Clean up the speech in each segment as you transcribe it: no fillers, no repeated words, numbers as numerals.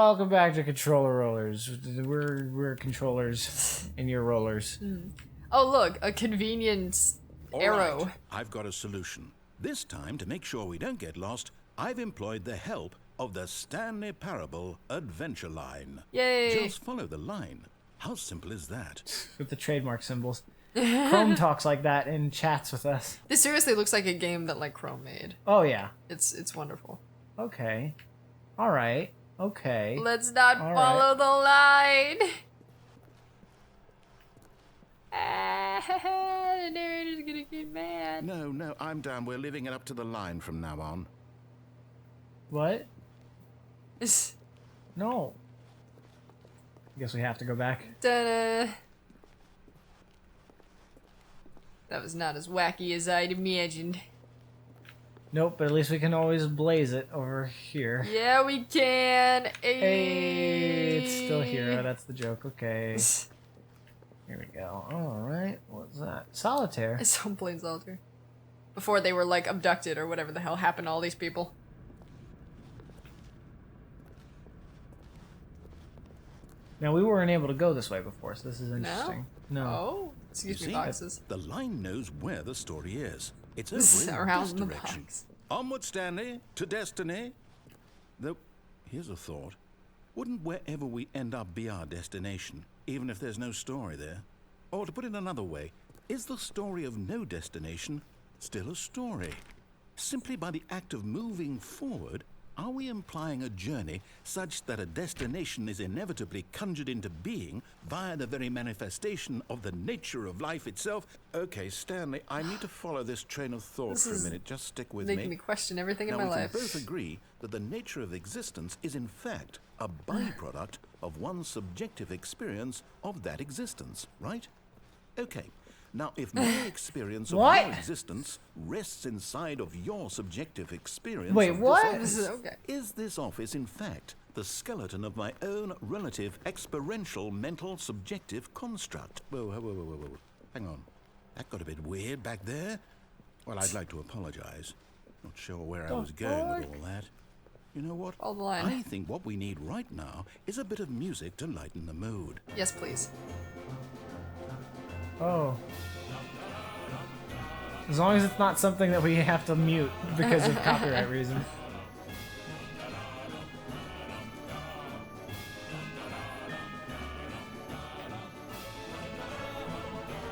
welcome back to Controller Rollers. We're controllers and you're rollers. Oh look, a convenience arrow. Right. I've got a solution. This time, to make sure we don't get lost, I've employed the help of the Stanley Parable Adventure Line. Yay! Just follow the line. How simple is that? With the trademark symbols. Chrome talks like that and chats with us. This seriously looks like a game that like Chrome made. Oh yeah. It's wonderful. Okay. All right. Okay. Let's not All follow the line. The narrator's gonna get mad. No, I'm down. We're leaving it up to the line from now on. What? No. I guess we have to go back. Ta-da. That was not as wacky as I'd imagined. Nope, but at least we can always blaze it over here. Yeah, we can. Hey, it's still here. That's the joke. Okay. Here we go. All right. What's that? Solitaire. It's so plain solitaire. Before they were like abducted or whatever the hell happened to all these people. Now we weren't able to go this way before, so this is interesting. No. Oh, excuse me, boxes. The line knows where the story is. It's over in Around this the direction. box. Onward, Stanley, to destiny. Though, here's a thought. Wouldn't wherever we end up be our destination, even if there's no story there? Or to put it another way, is the story of no destination still a story? Simply by the act of moving forward, are we implying a journey such that a destination is inevitably conjured into being via the very manifestation of the nature of life itself? Okay, Stanley, I need to follow this train of thought for a minute. Just stick with Making me question everything in my we life. can both agree that the nature of existence is in fact a byproduct of one's subjective experience of that existence, right? Okay. Now, if my experience of What? your existence rests inside of your subjective experience Wait, of what? this office, Okay. is this office, in fact, the skeleton of my own relative experiential mental subjective construct? Whoa. Hang on. That got a bit weird back there. Well, I'd like to apologize. Not sure where I was going with all that. You know what? Follow the line. I think what we need right now is a bit of music to lighten the mood. Yes, please. Oh. As long as it's not something that we have to mute because of copyright reasons.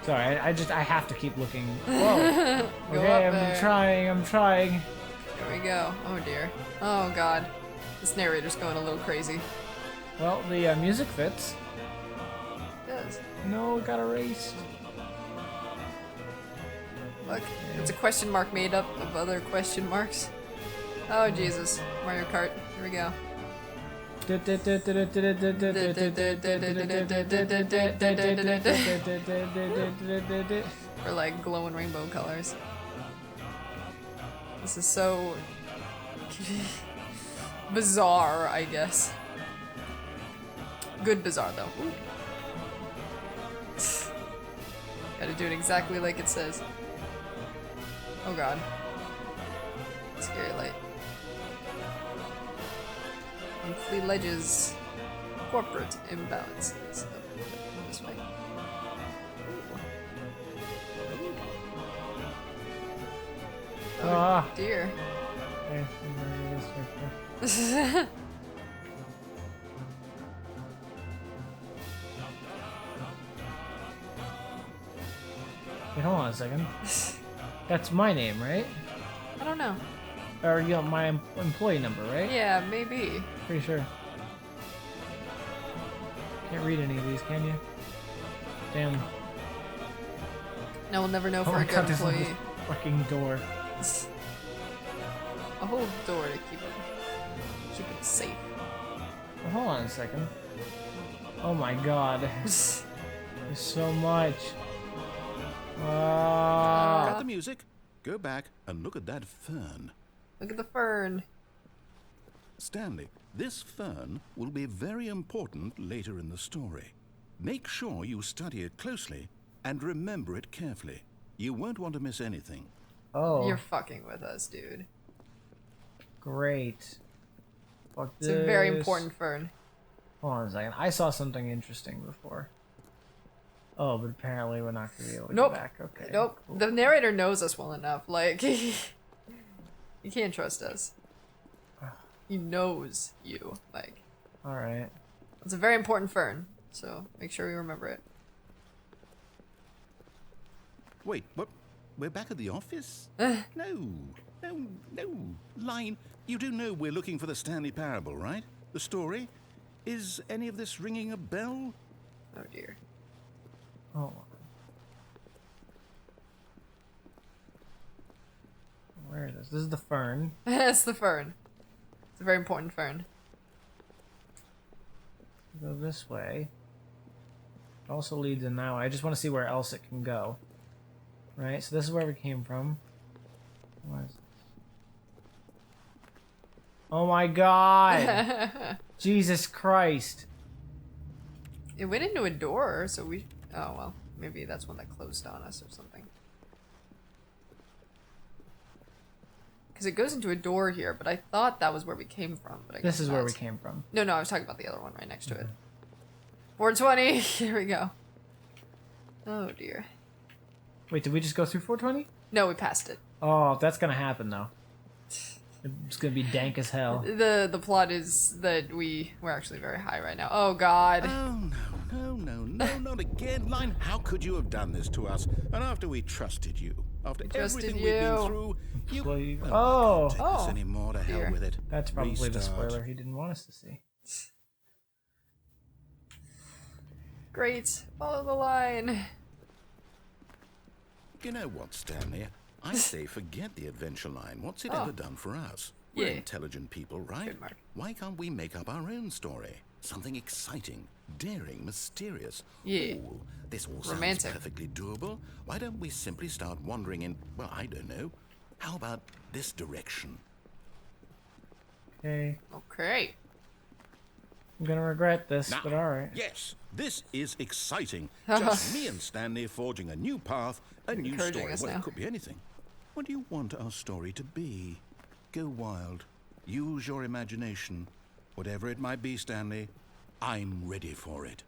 Sorry, I have to keep looking. Whoa. Go Okay, up I'm there. trying. Here we go. Oh dear. Oh god. This narrator's going a little crazy. Well, the music fits. It does. No, it got erased. Look, it's a question mark made up of other question marks. Oh Jesus. Mario Kart. Here we go. Or like glowing rainbow colors. This is so bizarre, I guess. Good bizarre though. Ooh. Gotta do it exactly like it says. Oh god. Scary light. Monthly ledges. Corporate imbalances. This way. Oh dear. Wait, hold on a second. That's my name, right? I don't know. Or you know, my employee number, right? Yeah, maybe. Pretty sure. Can't read any of these, can you? Damn. No, we'll never know Oh for my a good God, there's employee. this fucking door. A whole door to keep it safe. Well, hold on a second. Oh my god. There's so much. Got the music. Go back and look at that fern. Look at the fern. Stanley, this fern will be very important later in the story. Make sure you study it closely and remember it carefully. You won't want to miss anything. Oh. You're fucking with us, dude. Great. Fuck It's this. a very important fern. Hold on a second. I saw something interesting before. Oh, but apparently we're not gonna be able to Nope. go back. Okay. Nope. Cool. The narrator knows us well enough. Like, you can't trust us. He knows you. Like, Alright. it's a very important fern, so make sure we remember it. Wait, what? We're back at the office? No. Line, you do know we're looking for the Stanley Parable, right? The story? Is any of this ringing a bell? Oh dear. Oh. Where is this? This is the fern. It's the fern. It's a very important fern. Go this way. It also leads in that way. I just want to see where else it can go. Right, so this is where we came from. What is this? Oh my god! Jesus Christ. It went into a door, so we... Oh, well. Maybe that's one that closed on us or something. Because it goes into a door here, but I thought that was where we came from. But I guess This is where we not. came from. No, I was talking about the other one right next to it. 420! Here we go. Oh, dear. Wait, did we just go through 420? No, we passed it. Oh, that's gonna happen though. It's gonna be dank as hell. The plot is that we're actually very high right now. Oh, God. Oh, no, not again. Line, how could you have done this to us? And after we trusted you, after trusted everything we've been you. through, you... Please. I Oh! can't take this anymore. To dear. hell with it. That's probably the Restart. spoiler he didn't want us to see. Great. Follow the line. You know what, Stanley? I say forget the adventure line. What's it Oh. ever done for us? We're Yeah. intelligent people, right? Good mark. Why can't we make up our own story? Something exciting, daring, mysterious. Yeah. Ooh, this all Romantic. sounds perfectly doable. Why don't we simply start wandering in, well, I don't know. How about this direction? Okay. Okay. I'm gonna regret this, Now, but alright. yes, this is exciting. Just me and Stanley forging a new path, a new Encouraging story. us Well, now. it could be anything. What do you want our story to be? Go wild. Use your imagination. Whatever it might be, Stanley, I'm ready for it.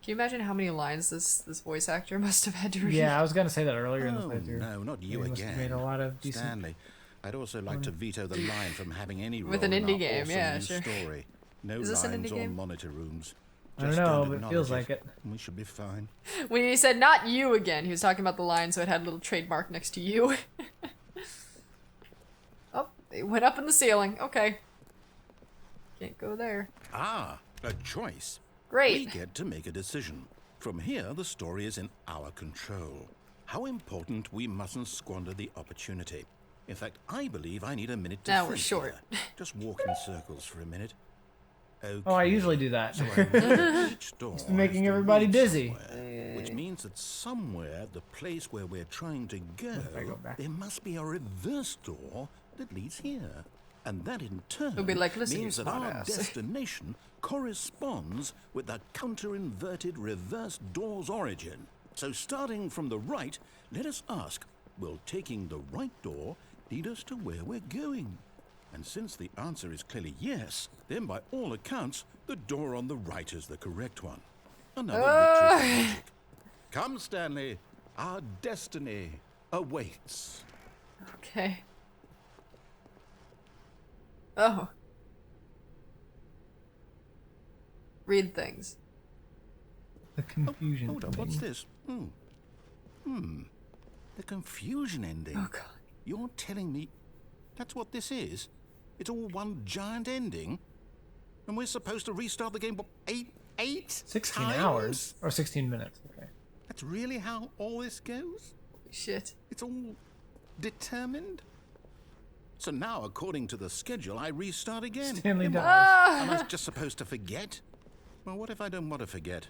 Can you imagine how many lines this voice actor must have had to read? Yeah, I was gonna say that earlier in the Oh, playthrough. no, not you He must have again. made a lot of decent. Stanley, I'd also like to veto the line from having any role With an in indie our game, awesome yeah, new sure. story. No Is this an lines indie or game? monitor rooms. I don't Just know, don't but it feels acknowledge like it. We should be fine. When he said not you again, he was talking about the line, so it had a little trademark next to you. Oh, it went up in the ceiling. Okay. Can't go there. Ah, a choice. We Great. get to make a decision. From here, the story is in our control. How important we mustn't squander the opportunity. In fact, I believe I need a minute to Now think we're short. here. Just walk in circles for a minute. Okay. Oh, I usually do that. So I know each door making has to everybody lead dizzy. somewhere, which means that somewhere, the place where we're trying to I go back? there must be a reverse door that leads here. And that in turn It'll be like, listen, means you that our smartass. destination corresponds with the counter-inverted reverse door's origin. So starting from the right, let us ask, will taking the right door lead us to where we're going? And since the answer is clearly yes, then by all accounts, the door on the right is the correct one. Another victory for logic. Come, Stanley, our destiny awaits. Okay. Oh. Read things. The confusion. Hold up, what's thing. this? The confusion ending. Oh, God. You're telling me that's what this is? It's all one giant ending? And we're supposed to restart the game, what, eight 16 times? hours? Or 16 minutes, okay. That's really how all this goes? Holy shit. It's all determined? So now, according to the schedule, I restart again. Stanley Am I- dies. Am I just supposed to forget? Well, what if I don't want to forget?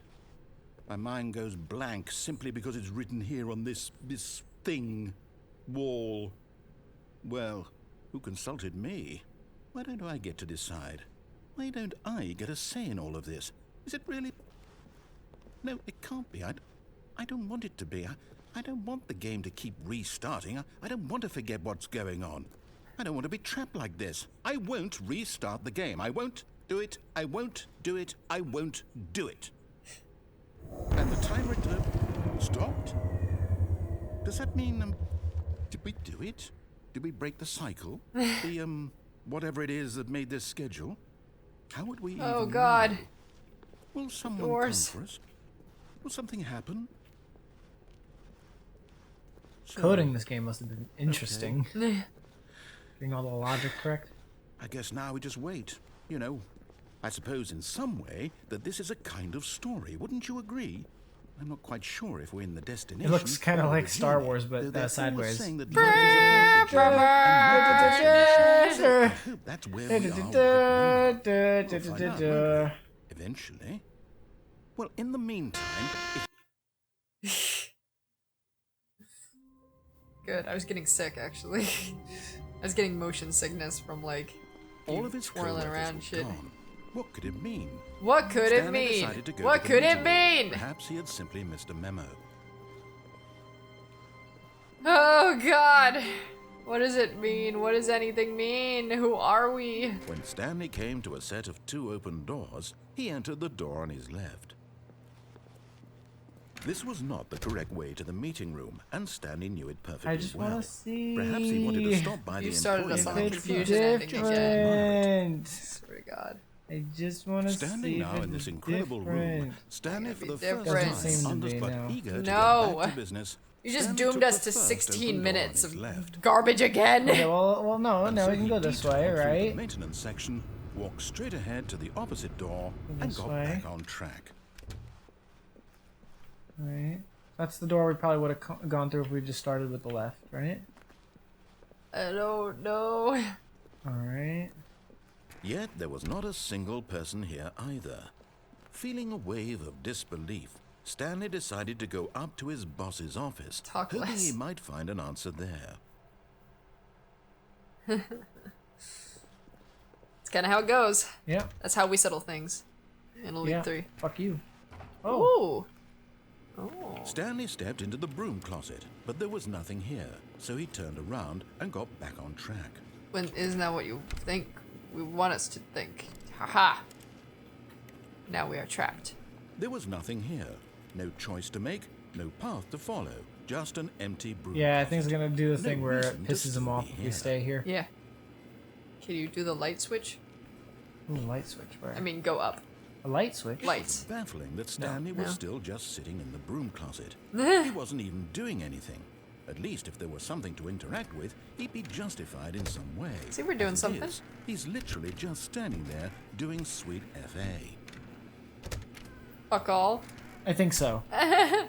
My mind goes blank simply because it's written here on this thing, wall. Well, who consulted me? Why don't I get to decide? Why don't I get a say in all of this? Is it really? No, it can't be. I don't want it to be. I don't want the game to keep restarting. I don't want to forget what's going on. I don't want to be trapped like this. I won't restart the game. I won't do it. I won't do it. I won't do it. And the timer stopped. Does that mean, did we do it? Did we break the cycle? The, whatever it is that made this schedule? How would we Oh even God. know? Will someone Doors. come for us? Will something happen? So, Coding this game must have been interesting. Getting all the logic correct. I guess now we just wait. You know, I suppose in some way that this is a kind of story. Wouldn't you agree? I'm not quite sure if we're in the destination. It looks kind of or like the Star journey, Wars, though but they're always sideways. saying that life is about the journey and not the destination. So I hope that's where we are right now. We'll find out, won't we? Eventually. Well, in the meantime, if Good. I was getting sick actually. I was getting motion sickness from like all of his twirling co-workers around were shit. gone, what could it mean? What could it Stanley mean? decided to go What to the could it meeting. mean? Perhaps he had simply missed a memo. Oh God. What does it mean? What does anything mean? Who are we? When Stanley came to a set of 2 open doors, he entered the door on his left. This was not the correct way to the meeting room, and Stanley knew it perfectly I just well. want to see. Perhaps he wanted to stop by You the started employee us on lounge the It's first. confusion ending again. different. Swear to God. I just want to see. Standing now if in this it's incredible different. room, Stanley Gotta for be the first different. Doesn't seem time, to be, but no. eager to No. get back to business. You just Stanley doomed took us the to first 16 open door minutes on his of left. garbage again. Okay, well, no, And no, so we can he go this way, detoured through the right? maintenance section, walked straight ahead to the opposite door, and This got way. back on track. Right. That's the door we probably would have gone through if we just started with the left, right? I don't know. All right. Yet there was not a single person here either. Feeling a wave of disbelief, Stanley decided to go up to his boss's office, Talk hoping less. he might find an answer there. It's kind of how it goes. Yeah. That's how we settle things in Elite Yeah. 3. Fuck you. Oh. Ooh. Oh. Stanley stepped into the broom closet, but there was nothing here, so he turned around and got back on track. When isn't that what you think we want us to think? Haha. Now we are trapped. There was nothing here. No choice to make, no path to follow, just an empty broom Yeah, I closet. think it's gonna do the No thing where it reason to pisses him still off be if we here. stay here. Yeah. Can you do the light switch? Ooh, light switch. Where? I mean, go up. A light switch. Lights. Baffling that Stanley was No. still just sitting in the broom closet. He wasn't even doing anything. At least if there was something to interact with, he'd be justified in some way. See, we're doing As it something. is, he's literally just standing there doing sweet FA. Fuck all. I think so. Because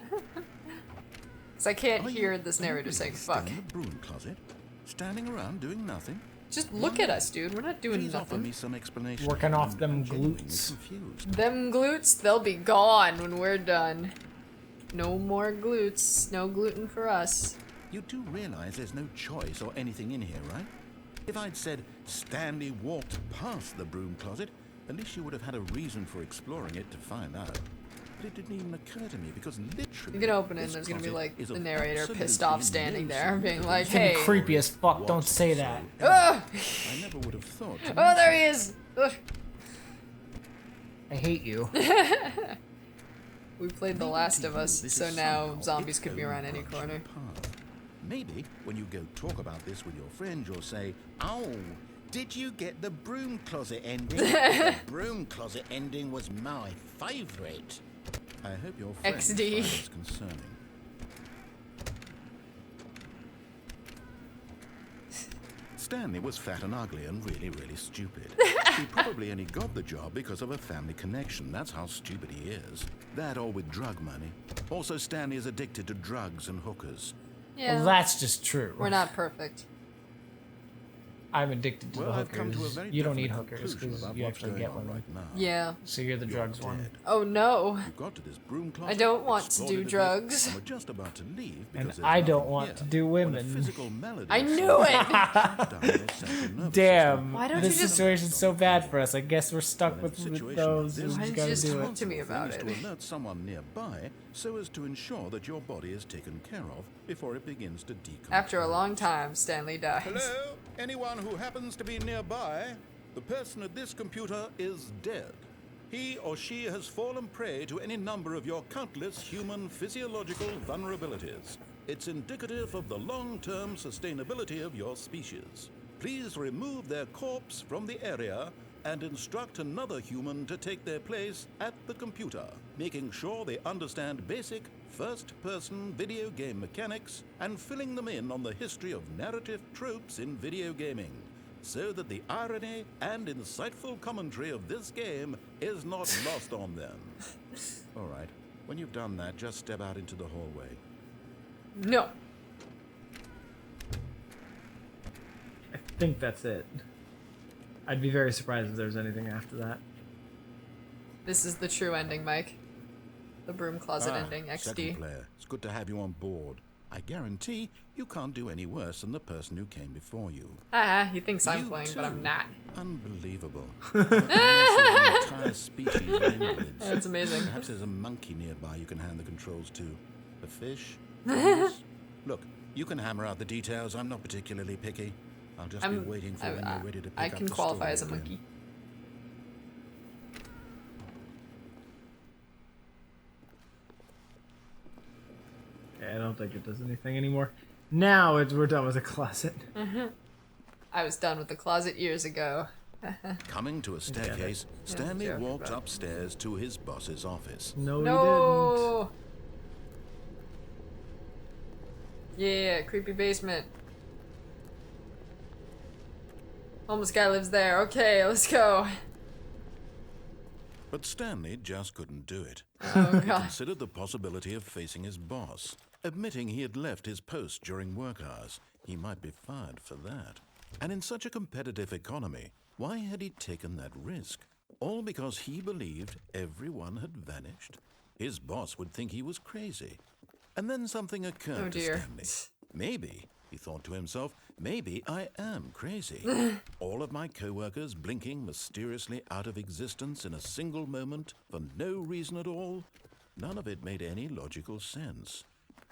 I can't Are hear you- this are you narrator really saying still fuck. in the broom closet, standing around doing nothing. Just look at us, dude. We're not doing Please offer me nothing. some explanation. Working off I'm them genuinely glutes. confused. Them glutes, they'll be gone when we're done. No more glutes. No gluten for us. You do realize there's no choice or anything in here, right? If I'd said Stanley walked past the broom closet, at least you would have had a reason for exploring it to find out. But it didn't even occur to me because literally... You can open it and this there's gonna be closet like is the of narrator pissed absolutely off standing no there being like, significance. hey. Creepy as fuck. Don't say that. Ugh! I never would have thought to Oh, there he mention is! Ugh. I hate you. We played The Maybe Last to of you Us, this so is now somehow zombies its could be own around any branching corner. path. Maybe when you go talk about this with your friend, you'll say, "Oh, did you get the broom closet ending? The broom closet ending was my favourite." I hope your friend XD. finds this concerning. Stanley was fat and ugly and really, really stupid. He probably only got the job because of a family connection. That's how stupid he is. That or with drug money. Also, Stanley is addicted to drugs and hookers. Yeah. Well, that's just true. We're not perfect. I'm addicted to Well, the I've come to a hookers. very You don't need definite hookers conclusion because about you what's actually going get on women. right now. Yeah. So you're the You're drugs one. dead. Oh no. You got to this broom closet. I don't want to explored do it a bit, drugs. and we're just about to leave And because there's I don't nothing want here. to do When a women. physical melody I of knew some it! kind shut down your central nervous Damn. system. Why don't this you just- situation's so bad for us. I guess we're stuck Well, in a with situation like those. this, We Why just didn't gotta you just do talk it. to me about thing is it? to alert someone nearby so as to ensure that your body is taken care of before it begins to decompose. After a long time, Stanley dies. Hello? Anyone who happens to be nearby? The person at this computer is dead. He or she has fallen prey to any number of your countless human physiological vulnerabilities. It's indicative of the long-term sustainability of your species. Please remove their corpse from the area and instruct another human to take their place at the computer, making sure they understand basic first-person video game mechanics and filling them in on the history of narrative tropes in video gaming, so that the irony and insightful commentary of this game is not lost on them. All right, when you've done that, just step out into the hallway. No. I think that's it. I'd be very surprised if there's anything after that. This is the true ending, Mike. The broom closet ending, XD. Second player, it's good to have you on board. I guarantee you can't do any worse than the person who came before you. He thinks I'm You playing, but too. I'm not. Unbelievable. The entire species of invalids. That's amazing. Perhaps there's a monkey nearby you can hand the controls to. A fish? Yes. Look, you can hammer out the details. I'm not particularly picky. I'll just be waiting for when you're ready to pick I up can the qualify story as a again. monkey. Okay, I don't think it does anything anymore. Now we're done with the closet. I was done with the closet years ago. Coming to a staircase, Stanley joke walked about- upstairs to his boss's office. No, No. Yeah, creepy basement. Homeless guy lives there. Okay, let's go. But Stanley just couldn't do it. Oh He god. considered the possibility of facing his boss. Admitting he had left his post during work hours, he might be fired for that. And in such a competitive economy, why had he taken that risk? All because he believed everyone had vanished? His boss would think he was crazy. And then something occurred Oh to dear. Stanley. Maybe, he thought to himself, maybe I am crazy. All of my co-workers blinking mysteriously out of existence in a single moment for no reason at all. None of it made any logical sense.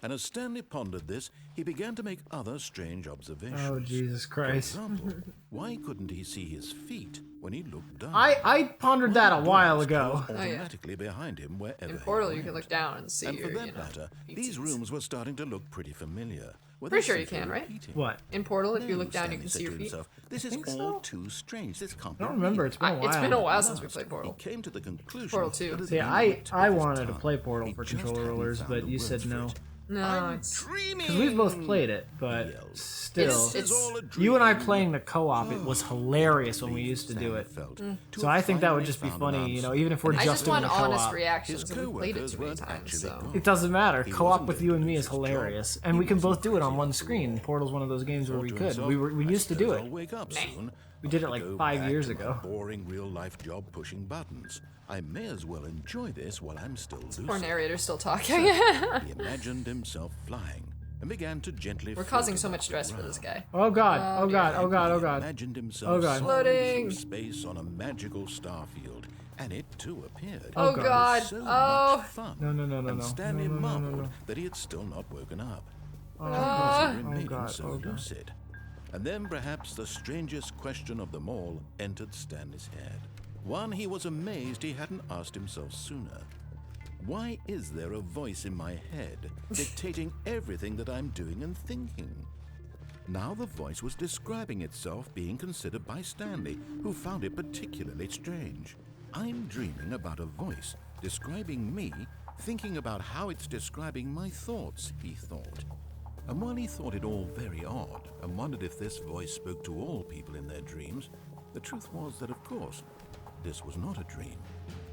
And as Stanley pondered this, he began to make other strange observations. Oh, Jesus For Christ. example, why couldn't he see his feet when he looked down? I pondered that a while Doors ago. closed automatically behind him wherever In he Portal, you went. can look down and see And for your, that you know, matter, feetsies. these rooms were starting to look pretty familiar. Were Pretty they sure you simply can, right? repeating? What? In Portal, if you No, look down, you Stanley can said see your to feet. himself, this I is think all so. too strange. This can't I don't remember. It's been a while. It's been a while At since we last, played Portal. He came to the conclusion Portal 2. that at See, the I end of his wanted to tongue, play Portal he for just controller hadn't rulers, found but the you words said for no. it. No, I'm it's dreaming. Because we've both played it, but Yelled. still. It's all a You and I dream. playing the co-op, it was hilarious when we used to do it. So I think that would just be funny, you know, even if we're I just just doing want a honest co-op. reactions, His and we played it co-workers too many weren't times, actually so... gone. It doesn't matter. He Co-op wasn't with going you to and me lose is his job. hilarious, and He we can both wasn't do it on crazy one after screen. all. Portal's one of those games where Thought we to could. himself, We "I used to do suppose it. I'll wake up soon. We did it I'll like go 5 back years to my ago. boring real-life job pushing buttons. I may as well enjoy this while I'm still lucid. Poor narrator's still talking. He imagined himself flying and began to gently. We're float causing so above much the stress for ground. this guy. Oh god, oh god, oh god, oh He god. imagined himself Oh, God. soaring Floating. through space on a magical star field, and it too appeared. Oh, Oh God. god. It was so Oh. much fun. No, no, no, no, And no. Stanley No, no, no, no, marveled no. that he had still not woken up. Oh, How God. was he remaining God, so oh, God. lucid? And then perhaps the strangest question of them all entered Stanley's head. One he was amazed he hadn't asked himself sooner. Why is there a voice in my head dictating everything that I'm doing and thinking? Now the voice was describing itself being considered by Stanley, who found it particularly strange. I'm dreaming about a voice describing me, thinking about how it's describing my thoughts, he thought. And while he thought it all very odd and wondered if this voice spoke to all people in their dreams, the truth was that, of course, this was not a dream.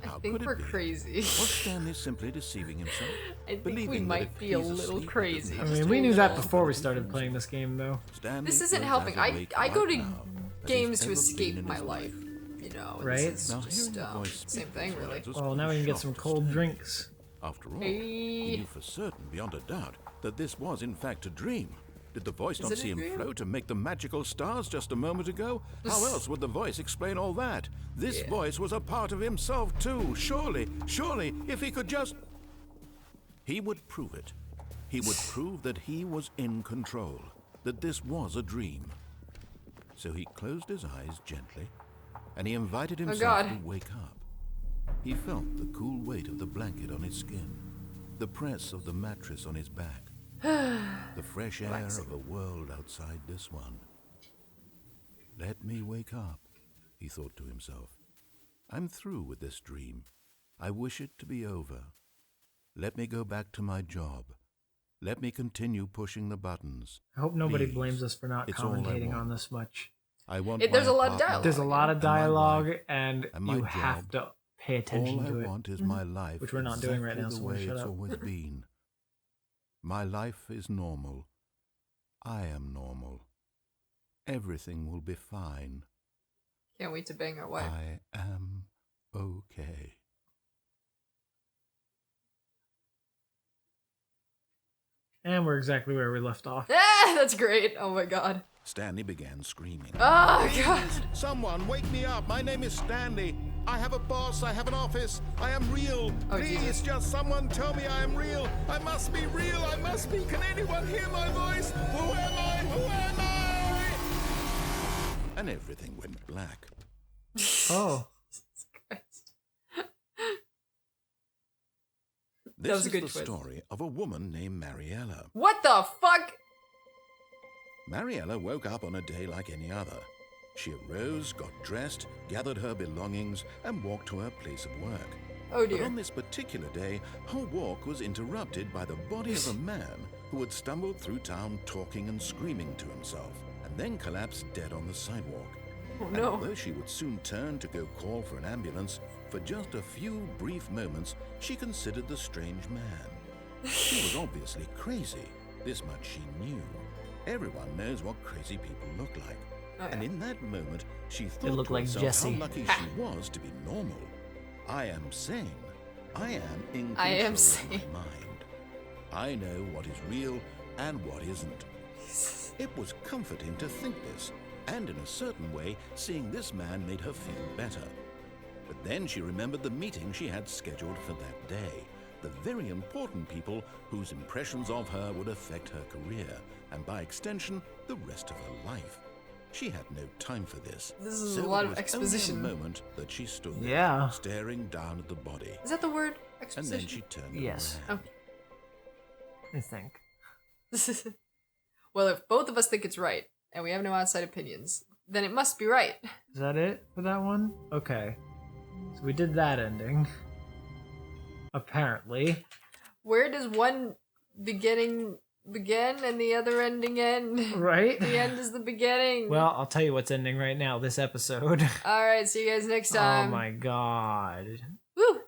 How I think could we're it be? crazy. Was Stanley simply deceiving himself? I think Believing we that might if be a he's little asleep, he crazy. doesn't I have mean, to we knew that think before we about started things. playing this game, though. Stanley This isn't was helping. as I awake go right to now as games he's to ever escape been in my his life. You know, Right? This Now, is just hearing the voice speak same thing, these really. words was Well, now we can get some shock to cold Stanley. drinks. After all, Hey. he knew for certain, beyond a doubt, that this was in fact a dream. Did the voice Is not it a see him dream? float and make the magical stars just a moment ago? How else would the voice explain all that? This Yeah. voice was a part of himself too. Surely, if he could just... He would prove it. He would prove that he was in control, that this was a dream. So he closed his eyes gently and he invited Oh, himself God. to wake up. He felt the cool weight of the blanket on his skin, the press of the mattress on his back, the fresh air Relaxing. of a world outside this one. Let me wake up, he thought to himself. I'm through with this dream. I wish it to be over. Let me go back to my job. Let me continue pushing the buttons. I hope nobody Please. blames us for not It's all I commentating want. on this much. I want There's my a lot of apartment. dialogue. There's a lot of And my dialogue, wife, and and my you have job. to pay attention All I to it. want is my life, Which we're not doing right now, exactly so the we'll way shut it's up. always been. My life is normal. I am normal. Everything will be fine. Can't wait to bang our wife. I am okay. And we're exactly where we left off. Ah, that's great. Oh my god. Stanley began screaming. Oh god. Someone wake me up. My name is Stanley. I have a boss. I have an office. I am real. Oh, Please, Jesus. just someone tell me I am real. I must be real. I must be. Can anyone hear my voice? Who am I? Who am I? And everything went black. Oh. Christ. This was a is good the twist. story of a woman named Mariella. What the fuck? Mariella woke up on a day like any other. She arose, got dressed, gathered her belongings, and walked to her place of work. Oh But dear. on this particular day, her walk was interrupted by the body of a man who had stumbled through town talking and screaming to himself, and then collapsed dead on the sidewalk. Oh And no. although she would soon turn to go call for an ambulance, for just a few brief moments, she considered the strange man. He was obviously crazy. This much she knew. Everyone knows what crazy people look like. Oh, And yeah. in that moment, she thought look to like herself Jessi. how lucky she was to be normal. I am sane. I am in I am control of my sane. mind. I know what is real and what isn't. It was comforting to think this, and in a certain way, seeing this man made her feel better. But then she remembered the meeting she had scheduled for that day, the very important people whose impressions of her would affect her career, and by extension, the rest of her life. She had no time for this. This is so a lot it of was exposition. Only a moment that she stood there, Yeah. staring down at the body, Is that the word? and Exposition. then she turned Yes. around. I think. Well, if both of us think it's right, and we have no outside opinions, then it must be right. Is that it for that one? Okay. So we did that ending. Apparently. Where does one beginning begin and the other ending end? Right? The end is the beginning. Well, I'll tell you what's ending right now, this episode. Alright, see you guys next Oh time. my god. Woo!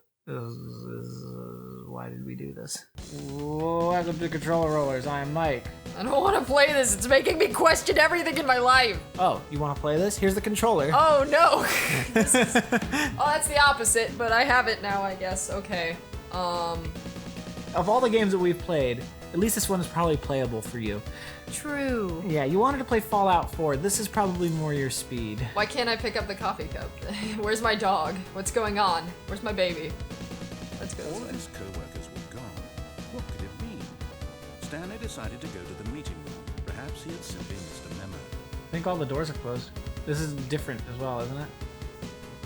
Why did we do this? Welcome to Controller Rollers. I am Mike. I don't want to play this. It's making me question everything in my life. Oh, you want to play this? Here's the controller. Oh no! Oh, that's the opposite, but I have it now, I guess. Okay. Of all the games that we've played, at least this one is probably playable for you. True. Yeah, you wanted to play Fallout 4. This is probably more your speed. Why can't I pick up the coffee cup? Where's my dog? What's going on? Where's my baby? Let's go All this of way. his co-workers were gone. What could it mean? Stanley decided to go to the meeting room. Perhaps he had simply missed a memo. I think all the doors are closed. This is different as well, isn't it?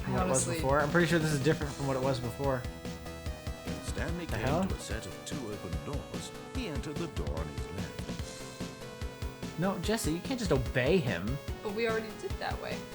From what it was Honestly- before. I'm pretty sure this is different from what it was before. When Stanley The came hell? to a set of two open doors, he entered the door on his left. No, Jessi, you can't just obey him. But we already did that way.